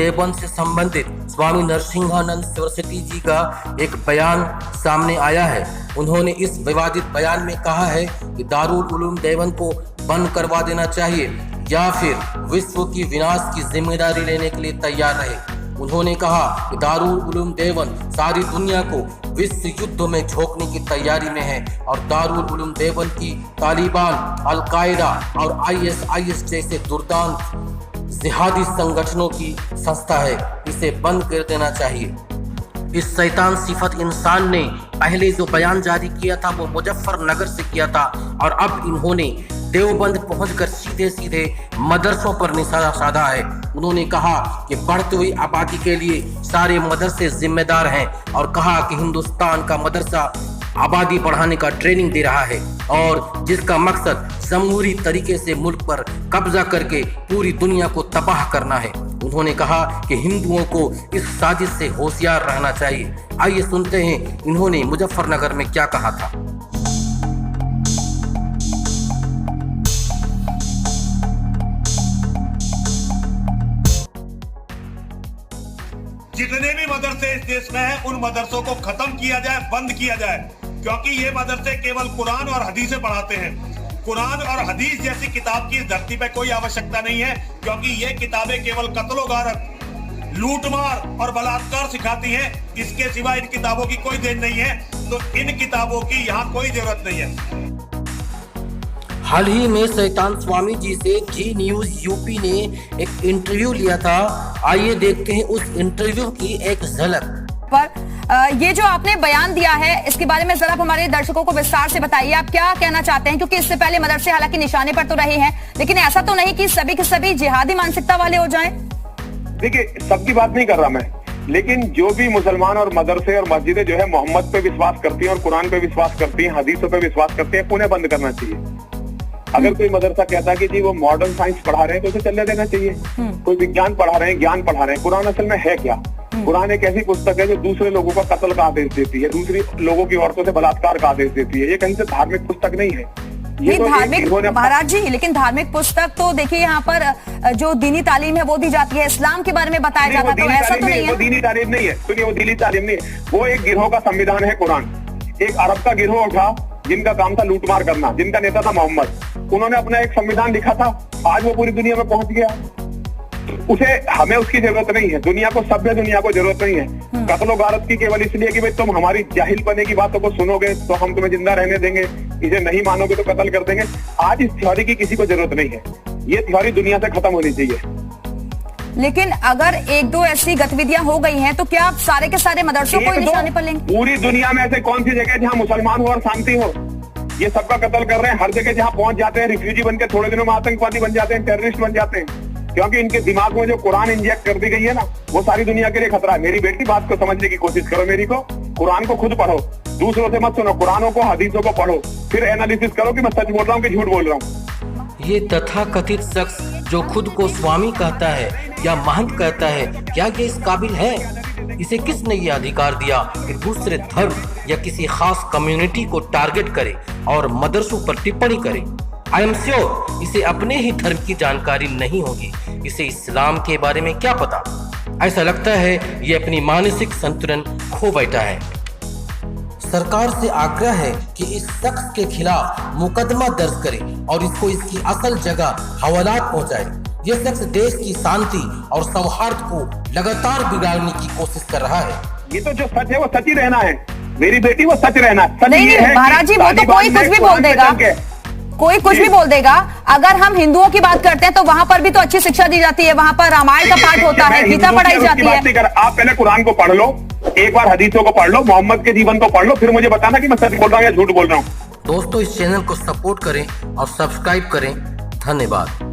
देवबंद से संबंधित स्वामी नरसिंहानंद सरस्वती जी का एक बयान सामने आया है। उन्होंने इस विवादित बयान में कहा है कि दारुल उलूम देवबंद को बंद करवा देना चाहिए या फिर विश्व की विनाश की जिम्मेदारी लेने के लिए तैयार रहे। उन्होंने कहा कि दारुल उलूम देवबंद सारी दुनिया को विश्व युद्ध में झोंकने की तैयारी में है और दारुल उलूम देवबंद की तालिबान, अल-कायदा और ISIS जैसे दुर्दांत जिहादी संगठनों की संस्था है। इसे बंद कर देना चाहिए। इस शैतान सिफत इंसान ने पहले जो बयान जारी किया था वो मुजफ्फरनगर से किया था और अब इन्होंने देवबंद पहुंचकर सीधे सीधे मदरसों पर निशाना साधा है। उन्होंने कहा कि बढ़ती हुई आबादी के लिए सारे मदरसे जिम्मेदार हैं और कहा कि हिंदुस्तान का मदरसा आबादी बढ़ाने का ट्रेनिंग दे रहा है और जिसका मकसद जमहूरी तरीके से मुल्क पर कब्जा करके पूरी दुनिया को तबाह करना है। उन्होंने कहा कि हिंदुओं को इस साजिश से होशियार रहना चाहिए। आइए सुनते हैं इन्होंने मुजफ्फरनगर में क्या कहा था। जितने भी मदरसे इस देश में हैं, उन मदरसों को खत्म किया जाए, बंद किया जाए, क्योंकि ये मदरसे केवल कुरान और हदीसें पढ़ाते हैं। कुरान और हदीस जैसी किताब की इस धरती पे कोई आवश्यकता नहीं है, क्योंकि ये किताबें केवल कत्ल गारत, लूटमार और बलात्कार सिखाती हैं। इसके सिवा इन किताबों की कोई देन नहीं है, तो इन किताबों की यहाँ कोई जरूरत नहीं है। हाल ही में शैतान स्वामी जी से जी न्यूज यूपी ने एक इंटरव्यू लिया था। आइए देखते हैं उस इंटरव्यू की एक झलक। पर ये जो आपने बयान दिया है इसके बारे में जरा हमारे दर्शकों को विस्तार से बताइए, आप क्या कहना चाहते हैं? क्योंकि इससे पहले मदरसे हालांकि निशाने पर तो रहे हैं, लेकिन ऐसा तो नहीं कि सभी के सभी जिहादी मानसिकता वाले हो जाएं। देखिए, सबकी बात नहीं कर रहा मैं, लेकिन जो भी मुसलमान और मदरसे और मस्जिदें जो है मोहम्मद पे विश्वास करती हैं और कुरान पे विश्वास करती हैं, हदीसों पे विश्वास करती हैं, उन्हें बंद करना चाहिए। अगर कोई मदरसा कहता है कि जी वो मॉडर्न साइंस पढ़ा रहे हैं तो उसे चलने देना चाहिए। कोई विज्ञान पढ़ा रहे हैं, ज्ञान पढ़ा रहे हैं। कुरान असल में है क्या? कुरान एक ऐसी पुस्तक है जो दूसरे लोगों का कत्ल का आदेश देती है, दूसरी लोगों की औरतों से बलात्कार का आदेश देती है। ये कहीं से धार्मिक पुस्तक नहीं है। ये तो धार्मिक महाराज जी, लेकिन धार्मिक पुस्तक तो देखिए यहाँ पर जो दीनी तालीम है वो दी जाती है, इस्लाम के बारे में बताया जाता है, तो ऐसा तो नहीं है। वो दीनी तालीम नहीं है, सुनिए, वो दीनी तालीम नहीं है। वो एक गिरोह का संविधान है कुरान। एक अरब का गिरोह उठा जिनका काम था लूटमार करना, जिनका नेता था मोहम्मद। उन्होंने अपना एक संविधान लिखा था, आज वो पूरी दुनिया में पहुंच गया। उसे हमें उसकी जरूरत नहीं है, दुनिया को, सभ्य दुनिया को जरूरत नहीं है। कत्ल गारत की केवल इसलिए कि भाई तुम हमारी जाहिल पने की बातों को सुनोगे तो हम तुम्हें जिंदा रहने देंगे, इसे नहीं मानोगे तो कत्ल कर देंगे। आज इस थ्योरी की किसी को जरूरत नहीं है। ये थ्योरी दुनिया से खत्म होनी चाहिए। लेकिन अगर एक दो ऐसी गतिविधियां हो गई हैं तो क्या आप सारे के सारे मदरसों को निशाने पर लेंगे? पूरी दुनिया में ऐसे कौन सी जगह है जहाँ मुसलमान हो और शांति हो? ये सबका कत्ल कर रहे हैं। हर जगह जहाँ पहुंच जाते हैं रिफ्यूजी बन के थोड़े दिनों में आतंकवादी बन जाते हैं, टेररिस्ट बन जाते हैं, क्योंकि इनके दिमाग में जो कुरान इंजेक्ट कर दी गई है ना, वो सारी दुनिया के लिए खतरा है। मेरी बेटी, बात को समझने की कोशिश करो मेरी को। कुरान को खुद पढ़ो, दूसरों से मत सुनो। कुरानों को, हदीसों को पढ़ो, फिर एनालिसिस करो कि मैं सच बोल रहा हूँ कि झूठ बोल रहा हूँ। ये तथाकथित शख्स जो खुद को स्वामी कहता है या महंत कहता है, क्या ये इस काबिल है? इसे किसने ये अधिकार दिया कि दूसरे धर्म या किसी खास कम्युनिटी को टारगेट करे और मदरसों पर टिप्पणी करे? आई एम श्योर इसे अपने ही धर्म की जानकारी नहीं होगी। इसे इस्लाम के बारे में क्या पता? ऐसा लगता है ये अपनी मानसिक संतुलन खो बैठा है। सरकार से आग्रह है कि इस शख्स के खिलाफ मुकदमा दर्ज करे और इसको इसकी असल जगह हवालात पहुंचाए। ये शख्स देश की शांति और सौहार्द को लगातार बिगाड़ने की कोशिश कर रहा है। ये तो जो सच है वो सच ही रहना है मेरी बेटी, वो सच रहना है। नहीं महाराज जी, वो तो कोई कुछ भी बोल देगा, कोई कुछ भी बोल देगा। अगर हम हिंदुओं की बात करते हैं तो वहाँ पर भी तो अच्छी शिक्षा दी जाती है, वहाँ पर रामायण का पाठ होता है, गीता पढ़ाई जाती है। आप पहले कुरान को पढ़ लो, एक बार हदीसों को पढ़ लो, मोहम्मद के जीवन को पढ़ लो, फिर मुझे बताना कि मैं सच बोल रहा हूँ या झूठ बोल रहा हूँ। दोस्तों, इस चैनल को सपोर्ट करें और सब्सक्राइब करें। धन्यवाद।